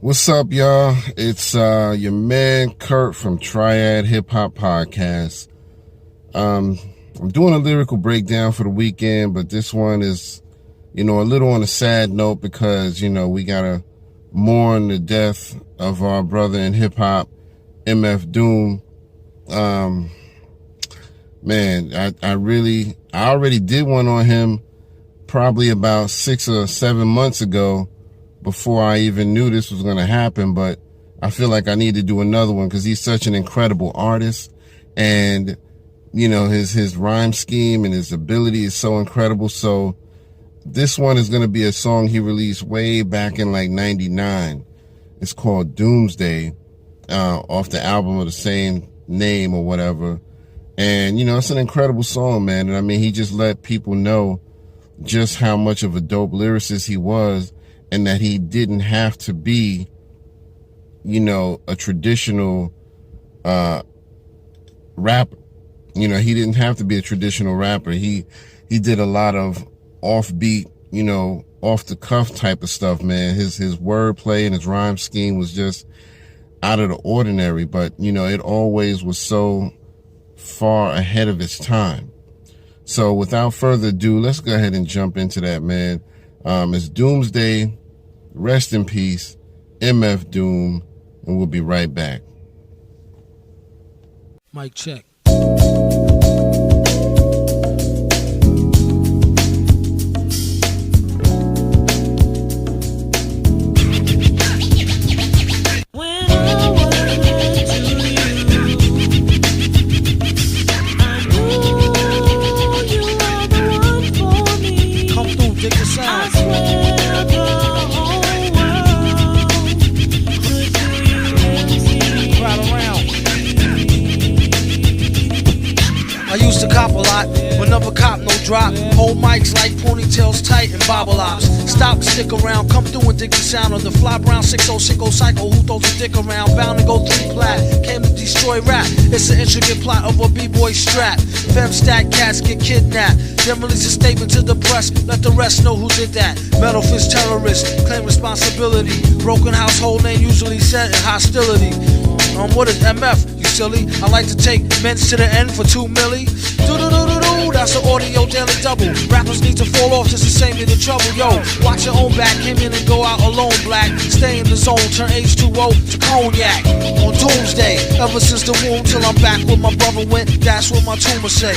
What's up, y'all? It's your man Kurt from Triad Hip Hop Podcast. I'm doing a lyrical breakdown for the weekend, but this one is, a little on a sad note because, we gotta mourn the death of our brother in hip hop, MF Doom. Man, I already did one on him probably about 6 or 7 months ago, before I even knew this was going to happen, but I feel like I need to do another one because he's such an incredible artist, and his rhyme scheme and his ability is so incredible. So this one is going to be a song he released way back in like 99. It's called Doomsday, off the album of the same name or whatever. And it's an incredible song, man. And I mean, he just let people know just how much of a dope lyricist he was, and that he didn't have to be, a traditional rapper. He didn't have to be a traditional rapper. He did a lot of offbeat, off the cuff type of stuff, man. His wordplay and his rhyme scheme was just out of the ordinary, but it always was so far ahead of its time. So without further ado, let's go ahead and jump into that, man. It's Doomsday. Rest in peace, MF Doom, and we'll be right back. Mic check. I used to cop a lot, but never cop no drop. Hold mics like ponytails tight and bobble ops. Stop and stick around, come through and dig the sound of the fly brown 6060 psycho who throws a dick around. Bound to go 3 plat, came to destroy rap. It's an intricate plot of a b-boy strap. Fem stack cats get kidnapped. Then release a statement to the press, let the rest know who did that. Metal fist terrorist, claim responsibility. Broken household name usually set in hostility. What is MF, you silly? I like to take men's to the end for 2 milli. Do-do-do-do-do, that's an audio daily double. Rappers need to fall off just to save me the trouble. Yo, watch your own back, came in and go out alone, black. Stay in the zone, turn H2O to cognac. On Doomsday, ever since the womb till I'm back where my brother went, that's what my tumor say.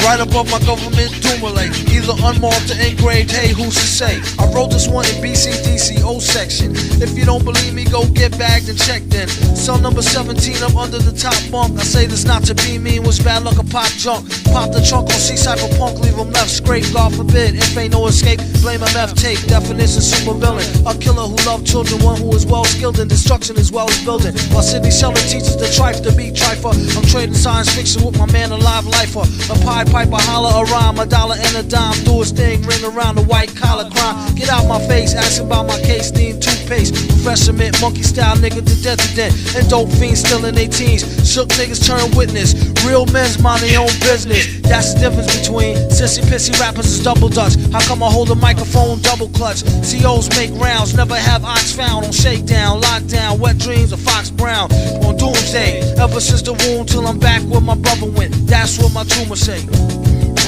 Right above my government doomulate, either unmarked or engraved, hey, who's to say? I wrote this one in BCDC O section. If you don't believe me, go get bagged and checked in. Cell number 17 up under the top bunk. I say this not to be mean, was bad luck a pop junk. Pop the trunk on C-Cypher punk, leave him left scrape, God forbid. If ain't no escape, blame MF tape. Definition super villain, a killer who loved children, one who is well skilled in destruction as well as building. While Sidney Sheldon teaches the trife to be trifer, I'm trading science fiction with my man, a live lifer. A pie piper, holler a rhyme, a dollar and a dime, do his thing, ring around the white collar crime. Get out my face, asking about my case, steam toothpaste, professor mint, monkey style nigga to death to death, and dope fiends still in their teens. Shook niggas turn witness, real men's mind their own business. That's the difference between sissy pissy rappers is double dutch. How come I hold a microphone double clutch? COs make rounds, never have ox found on shakedown, lockdown, wet dreams of Fox Brown. On Doomsday, ever since the womb till I'm back where my brother went, that's what my tumor say.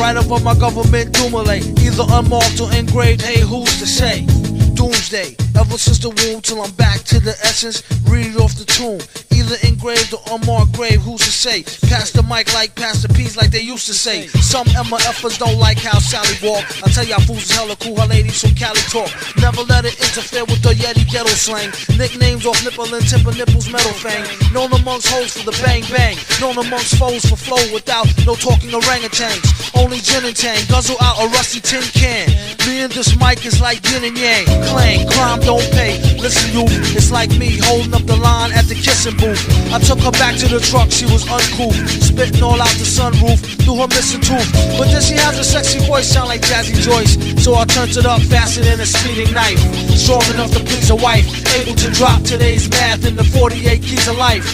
Right above my government doomulate, either unmarked or engraved, hey, who's to say? Doomsday, ever since the womb till I'm back to the essence, read it off the tomb. Either engraved or unmarked grave, who's to say? Pass the mic like pass the peas like they used to say. Some MFers don't like how Sally walk. I tell y'all fools is hella cool, her ladies from Cali talk. Never let it interfere with the Yeti ghetto slang. Nicknames off nipple and tip of nipples metal fang. Known amongst hoes for the bang bang. Known amongst foes for flow without no talking orangutans. Only gin and tang, guzzle out a rusty tin can. Me and this mic is like yin and yang. Clang, crime don't pay. Listen you, it's like me holding up the line at the kissing booth. I took her back to the truck, she was uncouth, spitting all out the sunroof through her missing tooth. But then she has a sexy voice, sound like Jazzy Joyce. So I turned it up faster than a speeding knife. Strong enough to please a wife, able to drop today's math in the 48 keys of life.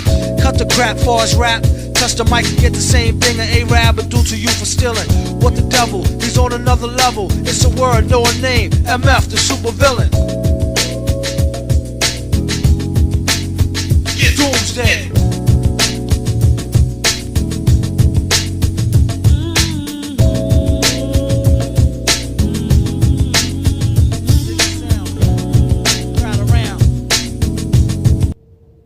Cut the crap far as rap. Touch the mic and get the same thing an A-Rab would do to you for stealing. What the devil, he's on another level. It's a word, no a name, MF, the super villain. Doomsday.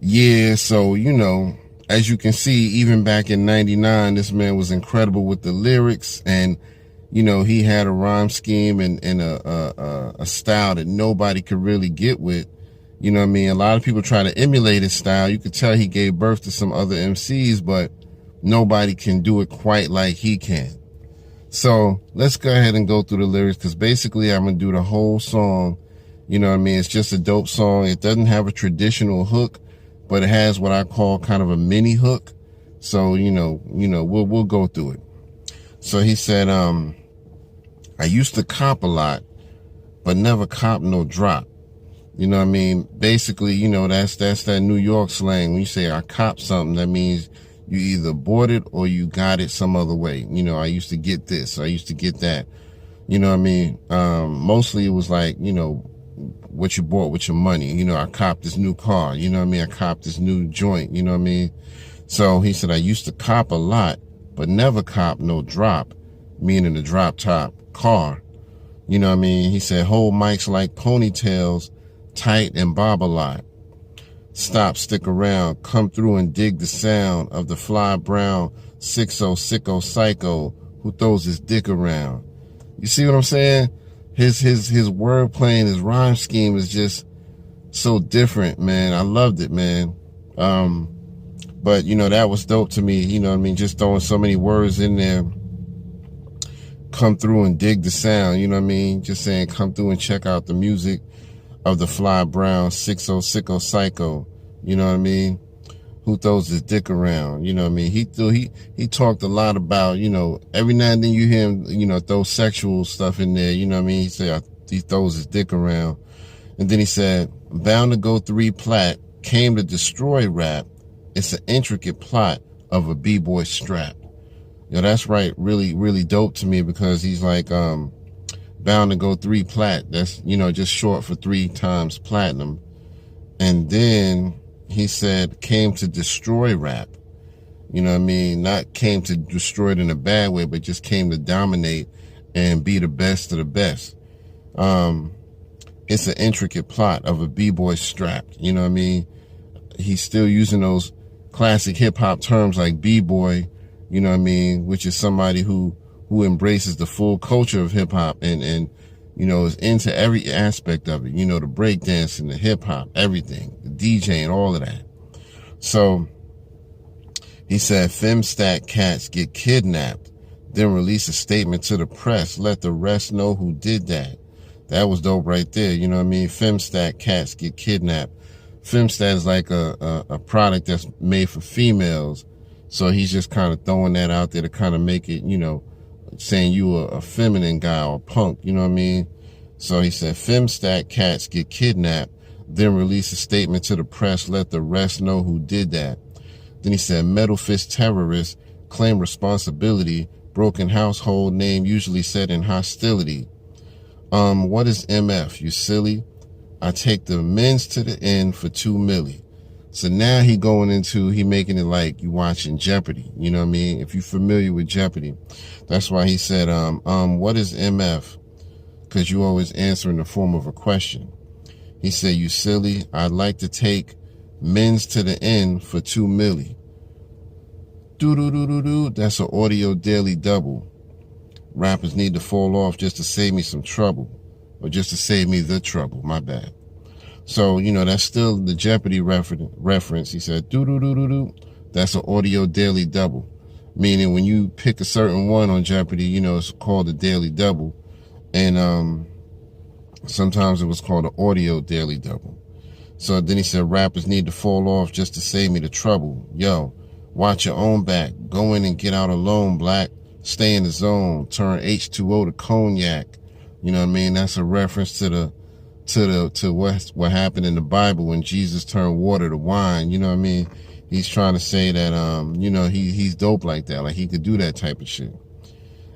Yeah, so, you know, as you can see, even back in 99, this man was incredible with the lyrics, and, you know, he had a rhyme scheme and a style that nobody could really get with. You know what I mean? A lot of people try to emulate his style. You could tell he gave birth to some other MCs, but nobody can do it quite like he can. So let's go ahead and go through the lyrics, because basically I'm going to do the whole song. You know what I mean? It's just a dope song. It doesn't have a traditional hook, but it has what I call kind of a mini hook. So, you know, we'll go through it. So he said, I used to cop a lot, but never cop no drop. You know what I mean? Basically, you know, that's that New York slang. When you say I cop something, that means you either bought it or you got it some other way. You know, I used to get this, I used to get that. You know what I mean? Mostly it was like, you know, what you bought with your money. You know, I copped this new car. You know what I mean? I copped this new joint. You know what I mean? So he said, I used to cop a lot, but never cop no drop, meaning the drop top car. You know what I mean? He said, hold mics like ponytails, tight and bob a lot. Stop, stick around, come through and dig the sound of the fly brown 6-0 sicko psycho who throws his dick around. You see what I'm saying? His wordplay and his rhyme scheme is just so different, man. I loved it, man. But you know, that was dope to me. You know what I mean? Just throwing so many words in there. Come through and dig the sound. You know what I mean? Just saying, come through and check out the music of the fly brown 6-0 sicko psycho. You know what I mean? Who throws his dick around? You know what I mean? He talked a lot about, you know, every now and then you hear him, you know, throw sexual stuff in there. You know what I mean? He said he throws his dick around. And then he said, bound to go 3 plat, came to destroy rap. It's an intricate plot of a b-boy strap. You know, that's right. Really, really dope to me, because he's like, bound to go 3 plat. That's, you know, just short for 3 times platinum. And then he said, came to destroy rap. You know what I mean? Not came to destroy it in a bad way, but just came to dominate and be the best of the best. It's an intricate plot of a b-boy strapped. You know what I mean? He's still using those classic hip hop terms like b-boy, you know what I mean? Which is somebody who embraces the full culture of hip hop and you know, is into every aspect of it. You know, the breakdancing, the hip hop, everything, the DJing, all of that. So he said, femstat cats get kidnapped, then release a statement to the press. Let the rest know who did that. That was dope right there. You know what I mean? Femstat cats get kidnapped. Femstat is like a product that's made for females. So he's just kind of throwing that out there to kind of make it, you know, saying you a feminine guy or punk, you know what I mean? So he said, femstat cats get kidnapped, then release a statement to the press, let the rest know who did that. Then he said, metal fist terrorists claim responsibility, broken household name usually set in hostility. What is MF, you silly? I take the men's to the end for 2 milli. So now he making it like you watching Jeopardy. You know what I mean? If you're familiar with Jeopardy, that's why he said, what is MF? Because you always answer in the form of a question. He said, you silly, I'd like to take men's to the end for 2 milli. Do-do-do-do-do, that's an audio daily double. Rappers need to fall off just to save me some trouble. Or just to save me the trouble, my bad. So, you know, that's still the Jeopardy reference. He said, do-do-do-do-do. That's an audio daily double. Meaning when you pick a certain one on Jeopardy, you know, it's called a daily double. And sometimes it was called an audio daily double. So then he said, rappers need to fall off just to save me the trouble. Yo, watch your own back. Go in and get out alone, black. Stay in the zone. Turn H2O to cognac. You know what I mean? That's a reference to what happened in the Bible when Jesus turned water to wine. You know what I mean? He's trying to say that, you know, he's dope like that. Like he could do that type of shit.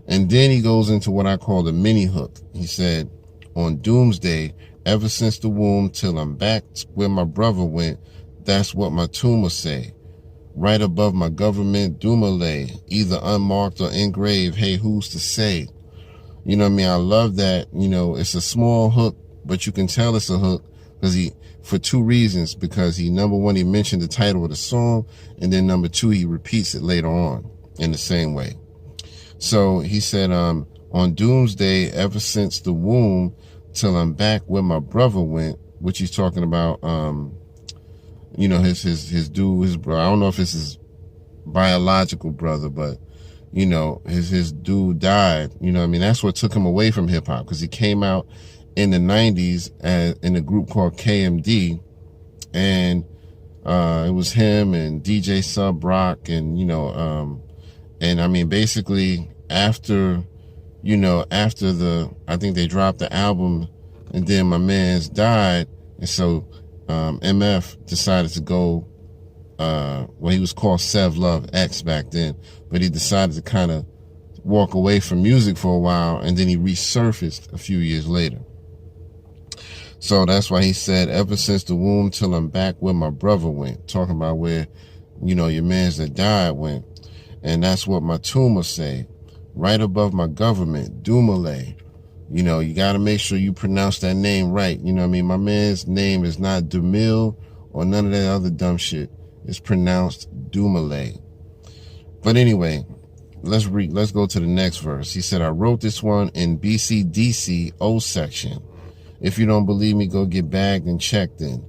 And then he goes into what I call the mini hook. He said, on doomsday, ever since the womb till I'm back where my brother went, That's what my tomb will say. Right above my government Duma lay, either unmarked or engraved. Hey, who's to say? You know what I mean? I love that. You know, it's a small hook, but you can tell it's a hook because for two reasons. Because number one, he mentioned the title of the song, and then number two, he repeats it later on in the same way. So he said, on doomsday, ever since the womb, till I'm back where my brother went, which he's talking about, you know, his dude, his brother. I don't know if it's his biological brother, but you know, his dude died. You know what I mean? That's what took him away from hip hop, because he came out in the 90s in a group called KMD, and it was him and DJ Sub Rock, and you know, and I mean, basically after, you know, I think they dropped the album, and then my man's died, and so MF decided to go, well, he was called Sev Love X back then, but he decided to kind of walk away from music for a while, and then he resurfaced a few years later. So that's why he said, ever since the womb till I'm back where my brother went, talking about where, you know, your mans that died went. And that's what my tomb will say. Right above my government, Dumale. You know, you got to make sure you pronounce that name right. You know what I mean? My man's name is not Dumil or none of that other dumb shit. It's pronounced Dumale. But anyway, let's go to the next verse. He said, I wrote this one in BCDC O section. If you don't believe me, go get bagged and checked in.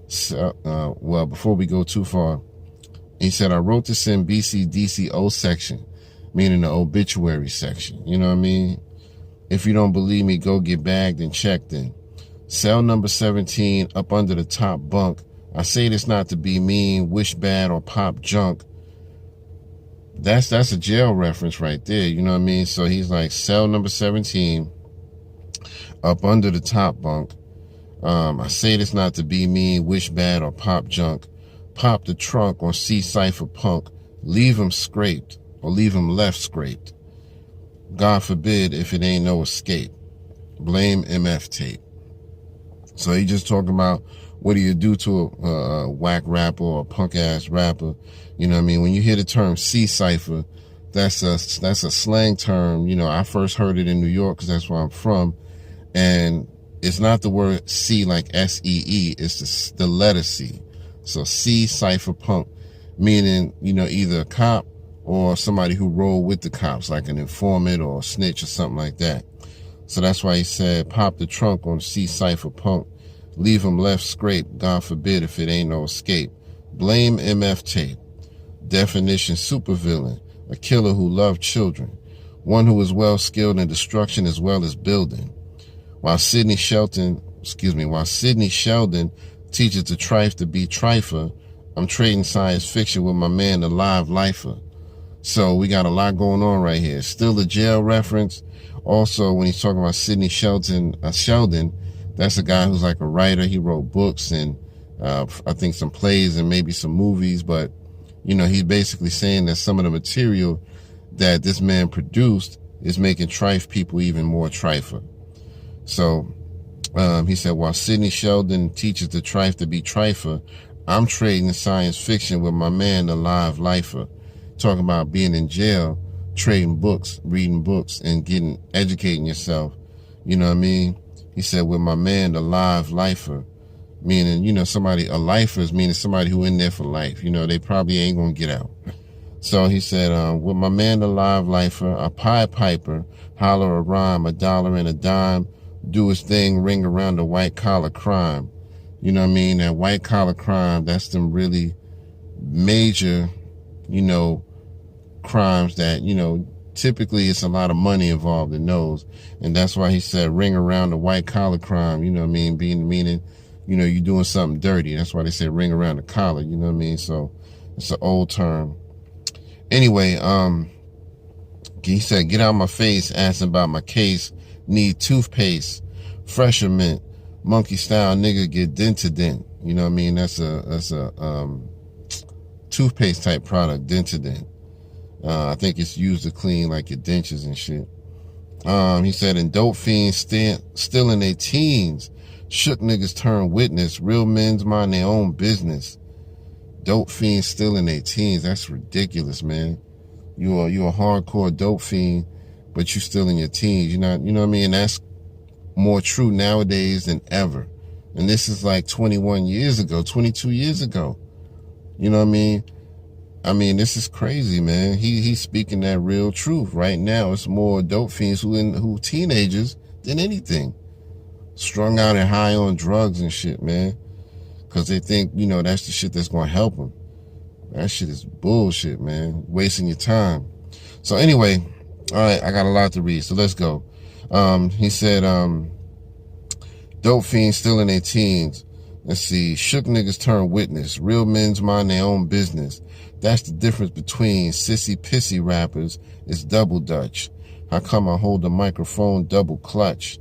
So, well, before we go too far, he said, I wrote this in BCDC O section, meaning the obituary section. You know what I mean? If you don't believe me, go get bagged and checked in. Cell number 17, up under the top bunk. I say this not to be mean, wish bad, or pop junk. That's a jail reference right there. You know what I mean? So he's like, cell number 17, up under the top bunk. I say this not to be mean, wish bad, or pop junk. Pop the trunk or see Cypher punk. Leave him scraped or leave him left scraped. God forbid if it ain't no escape. Blame MF tape. So he just talking about what do you do to a whack rapper or a punk ass rapper. You know what I mean? When you hear the term C Cypher, that's a slang term. You know, I first heard it in New York because that's where I'm from. And it's not the word C like S-E-E, it's the letter C. So C Cypher punk, meaning, you know, either a cop or somebody who rolled with the cops, like an informant or a snitch or something like that. So that's why he said, pop the trunk on C Cypher punk, leave him left scraped, God forbid if it ain't no escape. Blame MF tape. Definition, supervillain, a killer who loved children, one who is well skilled in destruction as well as building. While Sidney Sheldon teaches the trife to be trifer, I'm trading science fiction with my man, the live lifer. So we got a lot going on right here. Still a jail reference. Also, when he's talking about Sidney Sheldon, that's a guy who's like a writer. He wrote books and I think some plays and maybe some movies. But, you know, he's basically saying that some of the material that this man produced is making trife people even more trifer. So he said, while Sidney Sheldon teaches the trife to be trifer, I'm trading science fiction with my man, the live lifer. Talking about being in jail, trading books, reading books, and educating yourself. You know what I mean? He said, with my man, the live lifer, meaning, you know, a lifer is meaning somebody who in there for life. You know, they probably ain't gonna get out. So he said, with my man, the live lifer, a pie piper, holler a rhyme, a dollar and a dime, do his thing, ring around the white collar crime. You know what I mean? That white collar crime, that's them really major, you know, crimes that, you know, typically it's a lot of money involved in those. And that's why he said ring around the white collar crime, you know what I mean? Meaning, you know, you're doing something dirty. That's why they say ring around the collar, you know what I mean? So it's an old term. Anyway, he said, get out my face, asking about my case, need toothpaste, fresher mint, monkey style nigga get dent to dent. You know what I mean? That's a toothpaste type product, Dentadent. I think it's used to clean like your dentures and shit. He said, and dope fiends still in their teens, shook niggas turn witness, real men's mind their own business. dope fiends still in their teens. That's ridiculous, man. You're a hardcore dope fiend, but you still in your teens. You know what I mean? And that's more true nowadays than ever. And this is like 21 years ago, 22 years ago. You know what I mean? I mean, this is crazy, man. He's speaking that real truth right now. It's more dope fiends who teenagers than anything. Strung out and high on drugs and shit, man. Because they think, that's the shit that's going to help them. That shit is bullshit, man. Wasting your time. So anyway, all right, I got a lot to read, so let's go. He said, dope fiends still in their teens. Let's see. Shook niggas turn witness. Real men's mind their own business. That's the difference between sissy pissy rappers. It's double dutch. How come I hold the microphone double clutch?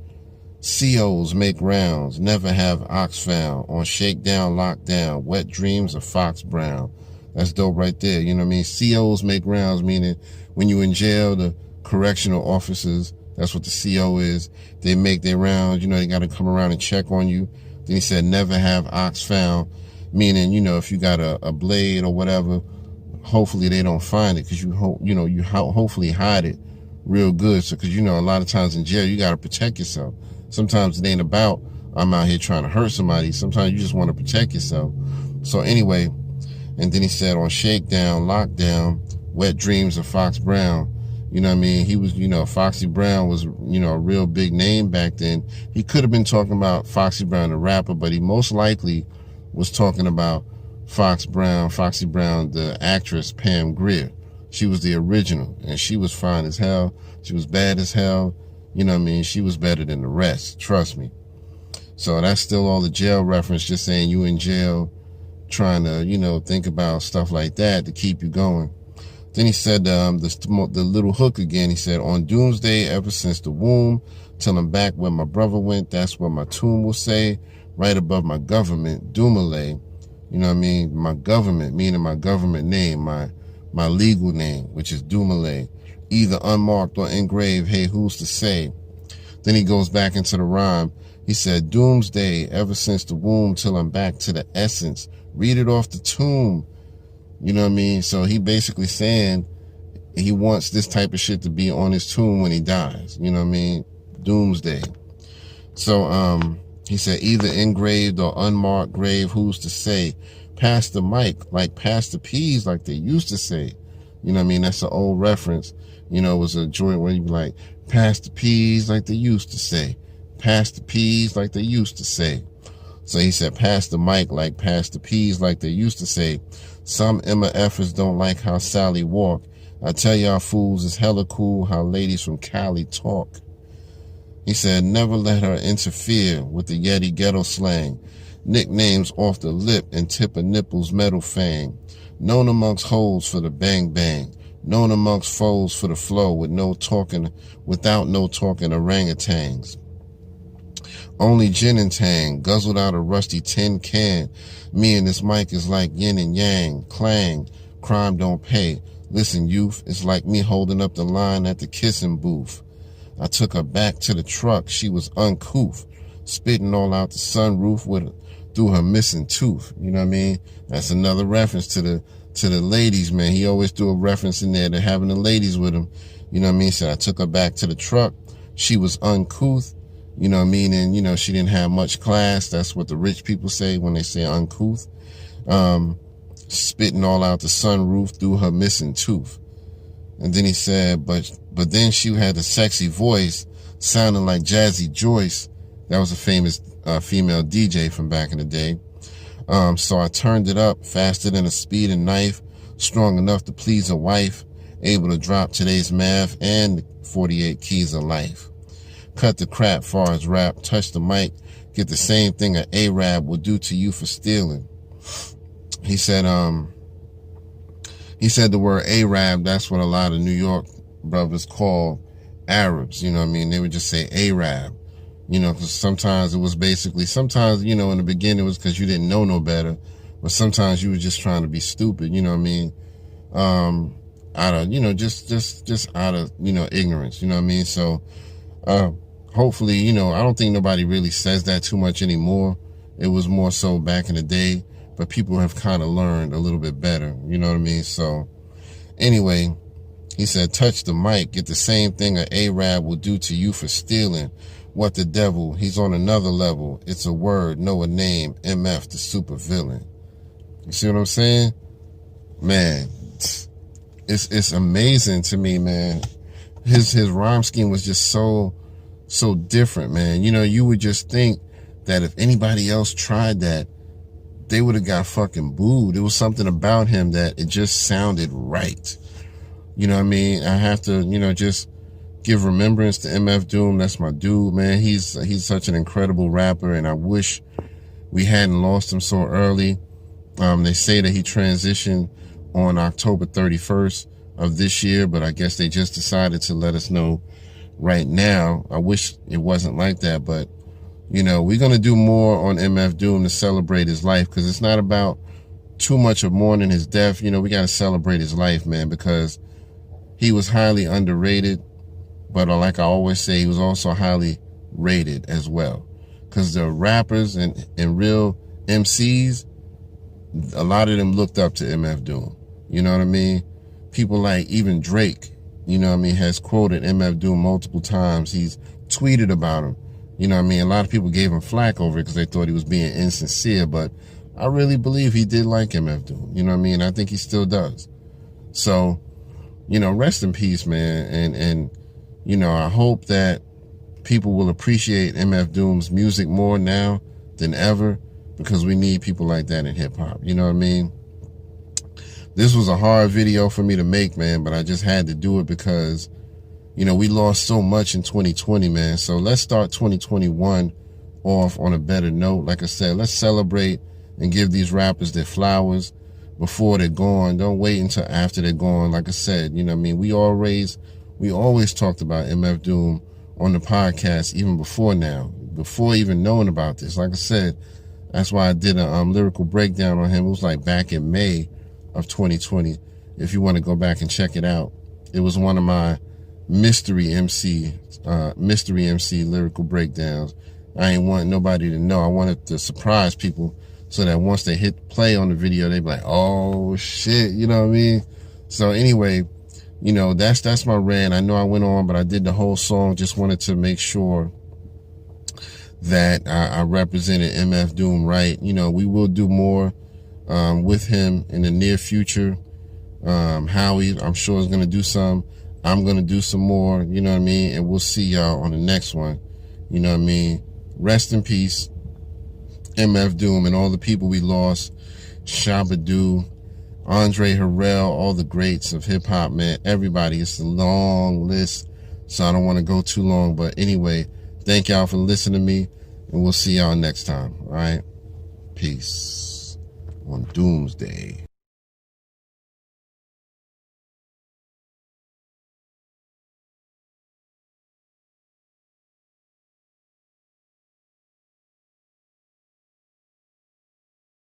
COs make rounds, never have ox found. On shakedown, lockdown, wet dreams of Fox Brown. That's dope right there. You know what I mean? COs make rounds, meaning when you in jail, the correctional officers, that's what the CO is. They make their rounds. They got to come around and check on you. Then he said, never have ox found, meaning, if you got a blade or whatever, hopefully they don't find it because you hopefully hide it real good. So, because, a lot of times in jail, you got to protect yourself. Sometimes it ain't about, I'm out here trying to hurt somebody. Sometimes you just want to protect yourself. So anyway, and then he said on shakedown, lockdown, wet dreams of Fox Brown. You know what I mean? He was, Foxy Brown was, a real big name back then. He could have been talking about Foxy Brown, the rapper, but he most likely was talking about Foxy Brown, the actress Pam Grier. She was the original, and she was fine as hell. She was bad as hell. You know what I mean? She was better than the rest. Trust me. So that's still all the jail reference, just saying you in jail trying to, think about stuff like that to keep you going. Then he said the little hook again. He said, on doomsday, ever since the womb, till I'm back where my brother went, that's what my tomb will say. Right above my government, Dumoulin. You know what I mean? My government, meaning my government name, my legal name, which is Dumoulin. Either unmarked or engraved, hey, who's to say? Then he goes back into the rhyme. He said, doomsday, ever since the womb, till I'm back to the essence. Read it off the tomb. You know what I mean? So he basically saying he wants this type of shit to be on his tomb when he dies. You know what I mean? Doomsday. So he said either engraved or unmarked grave, who's to say? Pass the mic, like pass the peas, like they used to say. You know what I mean? That's an old reference. It was a joint where you'd be like, pass the peas like they used to say. Pass the peas like they used to say. So he said, pass the mic like pass the peas like they used to say. Some MFers don't like how Sally walk. I tell y'all fools it's hella cool how ladies from Cali talk. He said, never let her interfere with the Yeti ghetto slang. Nicknames off the lip and tip of nipples metal fang. Known amongst hoes for the bang bang. Known amongst foes for the flow without no talking orangutans. Only gin and tang, guzzled out a rusty tin can. Me and this mic is like yin and yang, clang, crime don't pay. Listen, youth, it's like me holding up the line at the kissing booth. I took her back to the truck, she was uncouth, spitting all out the sunroof through her missing tooth. You know what I mean? That's another reference to the ladies, man. He always do a reference in there to having the ladies with him. You know what I mean? So I took her back to the truck, she was uncouth. You know what I mean? And, she didn't have much class. That's what the rich people say when they say uncouth. Spitting all out the sunroof through her missing tooth. And then he said, but then she had a sexy voice sounding like Jazzy Joyce. That was a famous female DJ from back in the day. So I turned it up faster than a speeding knife, strong enough to please a wife, able to drop today's math and 48 keys of life. Cut the crap far as rap, touch the mic, get the same thing an Arab will do to you for stealing. He said the word Arab, that's what a lot of New York brothers call Arabs. You know what I mean? They would just say Arab, because sometimes it was basically, in the beginning it was because you didn't know no better, but sometimes you were just trying to be stupid, you know what I mean? Out of, just out of, ignorance, you know what I mean? So, hopefully, I don't think nobody really says that too much anymore. It was more so back in the day. but people have kind of learned a little bit better. You know what I mean? So anyway, he said, touch the mic, get the same thing an Arab will do to you for stealing. What the devil? He's on another level. It's a word, know a name. MF, the super villain. You see what I'm saying? Man, it's amazing to me, man. His rhyme scheme was just so different, man. You know, you would just think that if anybody else tried that, they would have got fucking booed. There was something about him that it just sounded right. You know what I mean? I have to, you know, just give remembrance to MF Doom. That's my dude, man. He's such an incredible rapper, and I wish we hadn't lost him so early. They say that he transitioned on October 31st of this year, but I guess they just decided to let us know right now. I wish it wasn't like that, but you know, we're going to do more on MF Doom to celebrate his life, because it's not about too much of mourning his death. You know, we got to celebrate his life, man, because he was highly underrated, but like I always say, he was also highly rated as well, because the rappers and real MCs, a lot of them looked up to MF Doom. You know what I mean? People like even Drake, you know what I mean, has quoted MF Doom multiple times. He's tweeted about him. You know what I mean? A lot of people gave him flack over it because they thought he was being insincere, but I really believe he did like MF Doom. You know what I mean? I think he still does. So, you know, rest in peace, man. And you know, I hope that people will appreciate MF Doom's music more now than ever, because we need people like that in hip hop. You know what I mean? This was a hard video for me to make, man, but I just had to do it because, you know, we lost so much in 2020, man. So let's start 2021 off on a better note. Like I said, let's celebrate and give these rappers their flowers before they're gone. Don't wait until after they're gone. Like I said, you know what I mean? We always talked about MF Doom on the podcast even before now, before even knowing about this. Like I said, that's why I did a lyrical breakdown on him. It was like back in May of 2020. If you want to go back and check it out, it was one of my mystery MC lyrical breakdowns. I ain't want nobody to know. I wanted to surprise people so that once they hit play on the video, they'd be like, oh shit, you know what I mean? So anyway, you know, that's my rant. I know I went on, but I did the whole song. Just wanted to make sure that I represented MF Doom right. You know, we will do more with him in the near future. Howie, I'm sure, is going to do some. I'm going to do some more, you know what I mean? And we'll see y'all on the next one. You know what I mean? Rest in peace, MF Doom, and all the people we lost. Shabba-Doo, Andre Harrell, all the greats of hip-hop, man. Everybody. It's a long list, so I don't want to go too long. But anyway, thank y'all for listening to me, and we'll see y'all next time, all right? Peace on Doomsday.